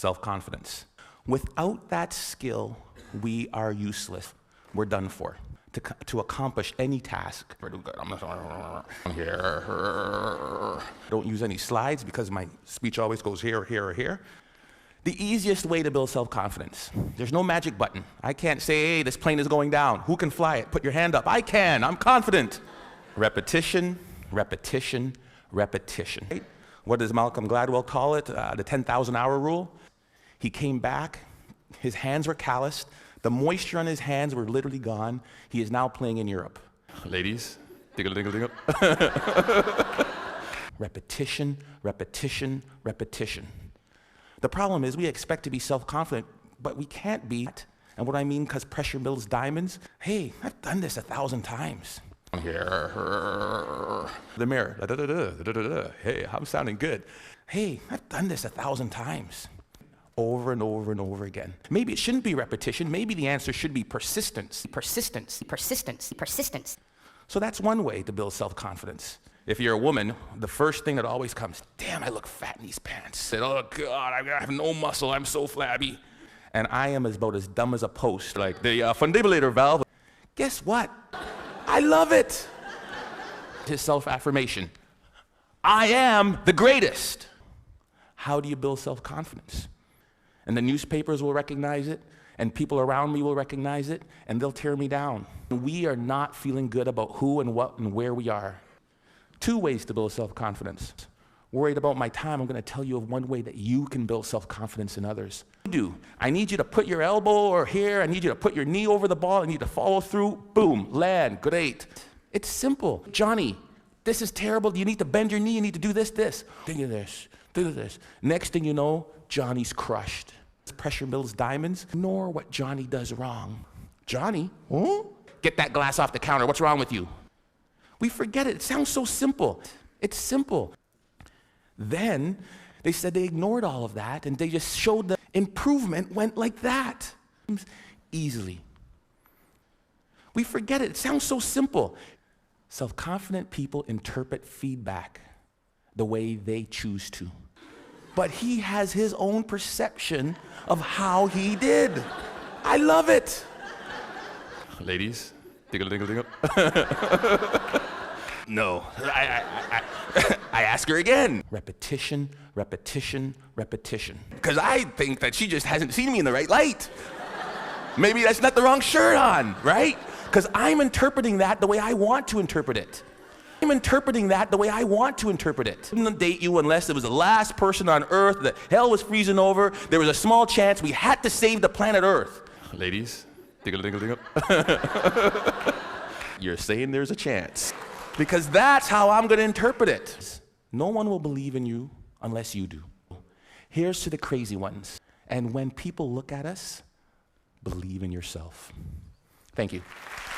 self-confidence. Without that skill, we are useless. We're done for. To accomplish any task. I'm here. Don't use any slides because my speech always goes here, here, or here. The easiest way to build self-confidence. There's no magic button. I can't say, hey, this plane is going down. Who can fly it? Put your hand up. I can. I'm confident. Repetition, repetition, repetition. What does Malcolm Gladwell call it? The 10,000-hour rule. He came back. His hands were calloused. The moisture on his hands were literally gone. He is now playing in Europe. Ladies, dingle, dingle, dingle. Repetition, repetition, repetition. The problem is we expect to be self-confident, but we can't be. And what I mean, because pressure builds diamonds. Hey, I've done this 1,000 times. I'm here. The mirror. Da, da, da, da, da, da, da. Hey, I'm sounding good. Hey, I've done this 1,000 times. Over and over and over again. Maybe it shouldn't be repetition. Maybe the answer should be persistence. Persistence, persistence, persistence. So that's one way to build self-confidence. If you're a woman, the first thing that always comes, damn, I look fat in these pants. And, oh God, I have no muscle, I'm so flabby. And I am about as dumb as a post, like the fundibulator valve. Guess what? I love it. His self-affirmation. I am the greatest. How do you build self-confidence? And the newspapers will recognize it, and people around me will recognize it, and they'll tear me down. We are not feeling good about who and what and where we are. Two ways to build self-confidence. Worried about my time, I'm going to tell you of one way that you can build self-confidence in others. I need you to put your elbow or here, I need you to put your knee over the ball, I need you to follow through, boom, land, great. It's simple. Johnny, this is terrible, you need to bend your knee, you need to do this. Do this. Next thing you know, Johnny's crushed. Pressure builds diamonds. Ignore what Johnny does wrong. Johnny, huh? Get that glass off the counter. What's wrong with you? We forget it. It sounds so simple. It's simple. Then they said they ignored all of that and they just showed the improvement went like that. Easily. We forget it. It sounds so simple. Self-confident people interpret feedback the way they choose to. But he has his own perception of how he did. I love it. Ladies, dingle, dingle, dingle. No, I ask her again. Repetition, repetition, repetition. Because I think that she just hasn't seen me in the right light. Maybe that's not the wrong shirt on, right? Because I'm interpreting that the way I want to interpret it. I'm interpreting that the way I want to interpret it. I wouldn't date you unless it was the last person on Earth, that hell was freezing over, there was a small chance we had to save the planet Earth. Ladies, dingle, dingle, dingle. You're saying there's a chance. Because that's how I'm going to interpret it. No one will believe in you unless you do. Here's to the crazy ones. And when people look at us, believe in yourself. Thank you.